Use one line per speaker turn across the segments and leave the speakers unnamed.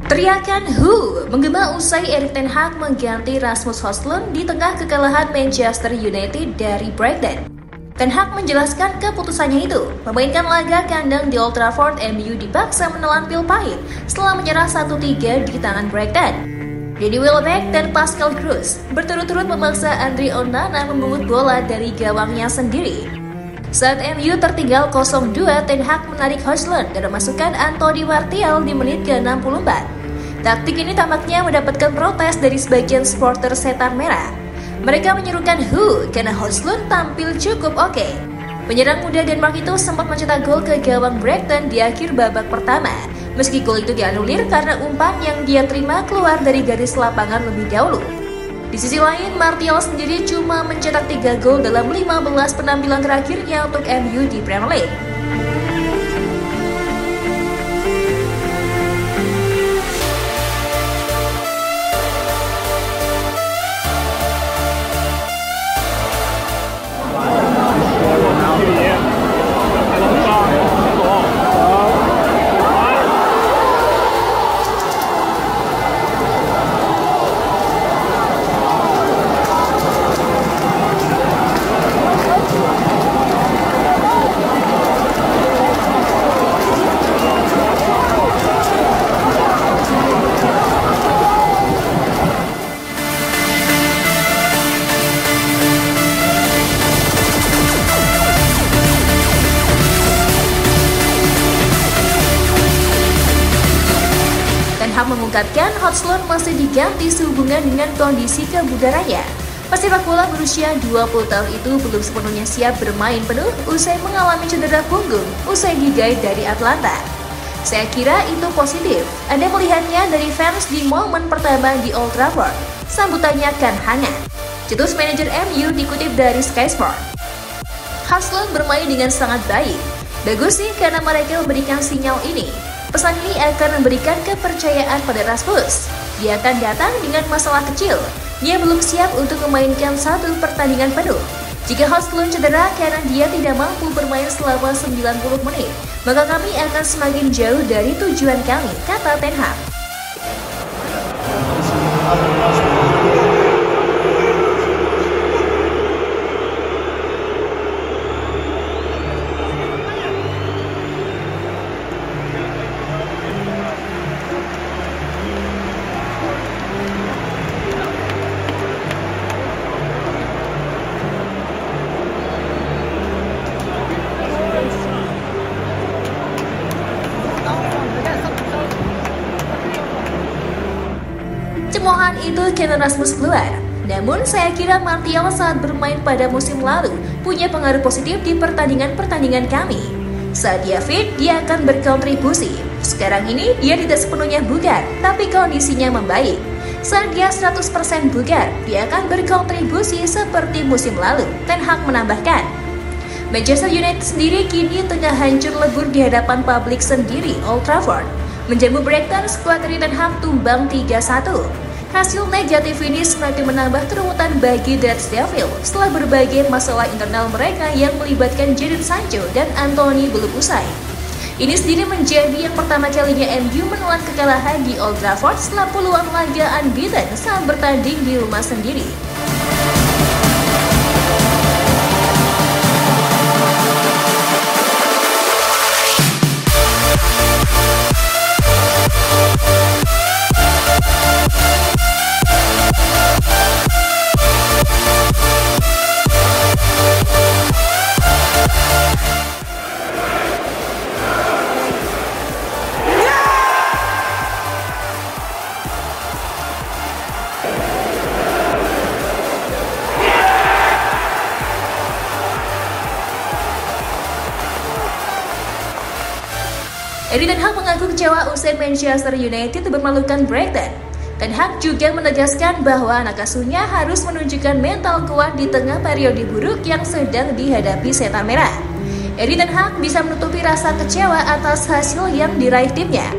Teriakan "Who" menggema usai Erik ten Hag mengganti Rasmus Højlund di tengah kekalahan Manchester United dari Brighton. Ten Hag menjelaskan keputusannya itu, memainkan laga kandang di Old Trafford. MU dipaksa menelan pil pahit setelah menyerah 1-3 di tangan Brighton. Danny Welbeck dan Pascal Gross berturut-turut memaksa Andre Onana memungut bola dari gawangnya sendiri. Saat MU tertinggal 0-2, Ten Hag menarik Højlund dan memasukkan Anthony Martial di menit ke-64. Taktik ini tampaknya mendapatkan protes dari sebagian supporter Setan Merah. Mereka menyerukan "Who" karena Højlund tampil cukup oke. Penyerang muda Denmark itu sempat mencetak gol ke gawang Brighton di akhir babak pertama. Meski gol itu dianulir karena umpan yang dia terima keluar dari garis lapangan lebih dahulu. Di sisi lain, Martial sendiri cuma mencetak 3 gol dalam 15 penampilan terakhirnya untuk MU di Premier League. Mengungkapkan Højlund masih diganti sehubungan dengan kondisi kebugarannya. Pesepak bola berusia 20 tahun itu belum sepenuhnya siap bermain penuh usai mengalami cedera punggung usai digait dari Atlanta. Saya kira itu positif. Anda melihatnya dari fans di momen pertama di Old Trafford. Sambutannya kan hangat. Cetus manajer MU dikutip dari Sky Sport. Højlund bermain dengan sangat baik. Bagus sih karena mereka memberikan sinyal ini. Pesan ini akan memberikan kepercayaan pada Rasmus. Dia akan datang dengan masalah kecil. Dia belum siap untuk memainkan satu pertandingan penuh. Jika Højlund cedera karena dia tidak mampu bermain selama 90 menit, maka kami akan semakin jauh dari tujuan kami, kata Ten Hag. Cemoohan itu karena Rasmus keluar. Namun saya kira Martial saat bermain pada musim lalu punya pengaruh positif di pertandingan-pertandingan kami. Saat dia fit, dia akan berkontribusi. Sekarang ini dia tidak sepenuhnya bugar, tapi kondisinya membaik. Saat dia 100% bugar, dia akan berkontribusi seperti musim lalu, Ten Hag menambahkan. Manchester United sendiri kini tengah hancur lebur di hadapan publik sendiri Old Trafford. Menjamu Brighton, skuad dari Ten Hag tumbang 3-1. Hasil negatif ini semakin menambah keruwetan bagi The Red Devils setelah berbagai masalah internal mereka yang melibatkan Jadon Sancho dan Anthony belum usai. Ini sendiri menjadi yang pertama kalinya MU menelan kekalahan di Old Trafford setelah puluhan laga unbeaten saat bertanding di rumah sendiri. Erik ten Hag mengaku kecewa usai Manchester United mempermalukan Brighton. Ten Hag juga menegaskan bahwa anak asuhnya harus menunjukkan mental kuat di tengah periode buruk yang sedang dihadapi Setan Merah. Erik ten Hag bisa menutupi rasa kecewa atas hasil yang diraih timnya.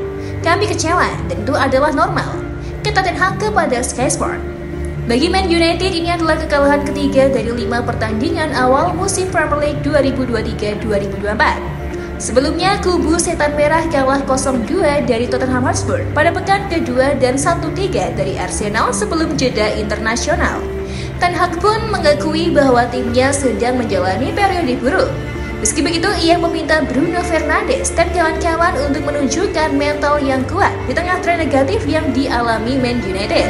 Kami kecewa, tentu adalah normal, kata Ten Hag kepada Sky Sport. Bagi Man United, ini adalah kekalahan ketiga dari 5 pertandingan awal musim Premier League 2023-2024. Sebelumnya, kubu Setan Merah kalah 0-2 dari Tottenham Hotspur pada pekan kedua dan 1-3 dari Arsenal sebelum jeda internasional. Ten Hag pun mengakui bahwa timnya sedang menjalani periode buruk. Meski begitu, ia meminta Bruno Fernandes dan kawan-kawan untuk menunjukkan mental yang kuat di tengah tren negatif yang dialami Man United.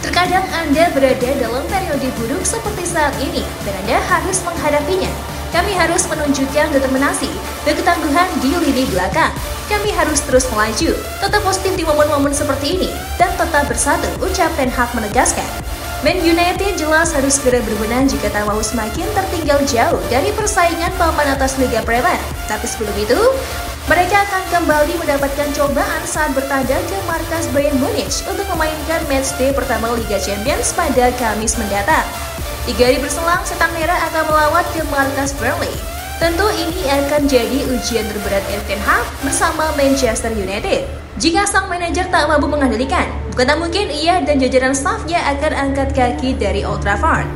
Terkadang Anda berada dalam periode buruk seperti saat ini, dan Anda harus menghadapinya. Kami harus menunjukkan determinasi dan ketangguhan di lini belakang. Kami harus terus melaju, tetap positif di momen-momen seperti ini, dan tetap bersatu, ucap Ten Hag menegaskan. Man United jelas harus segera berbenah jika tak mau semakin tertinggal jauh dari persaingan papan atas Liga Premier. Tapi sebelum itu, mereka akan kembali mendapatkan cobaan saat bertandang ke markas Bayern Munich untuk memainkan matchday pertama Liga Champions pada Kamis mendatang. 3 hari berselang, Setan Merah akan melawat ke markas Burnley. Tentu ini akan jadi ujian terberat Erik ten Hag bersama Manchester United. Jika sang manajer tak mampu mengendalikan, bukan tak mungkin ia dan jajaran stafnya akan angkat kaki dari Old Trafford.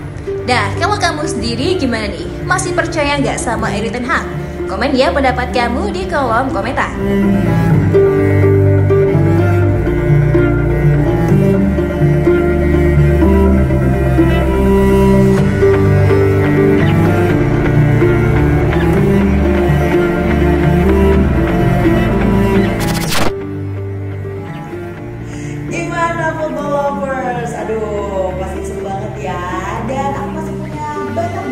Nah, kalau kamu sendiri gimana nih? Masih percaya nggak sama Erik ten Hag? Komen ya pendapat kamu di kolom komentar.
Gimana football lovers? Aduh, pasti seru banget ya. Dan aku masih punya banyak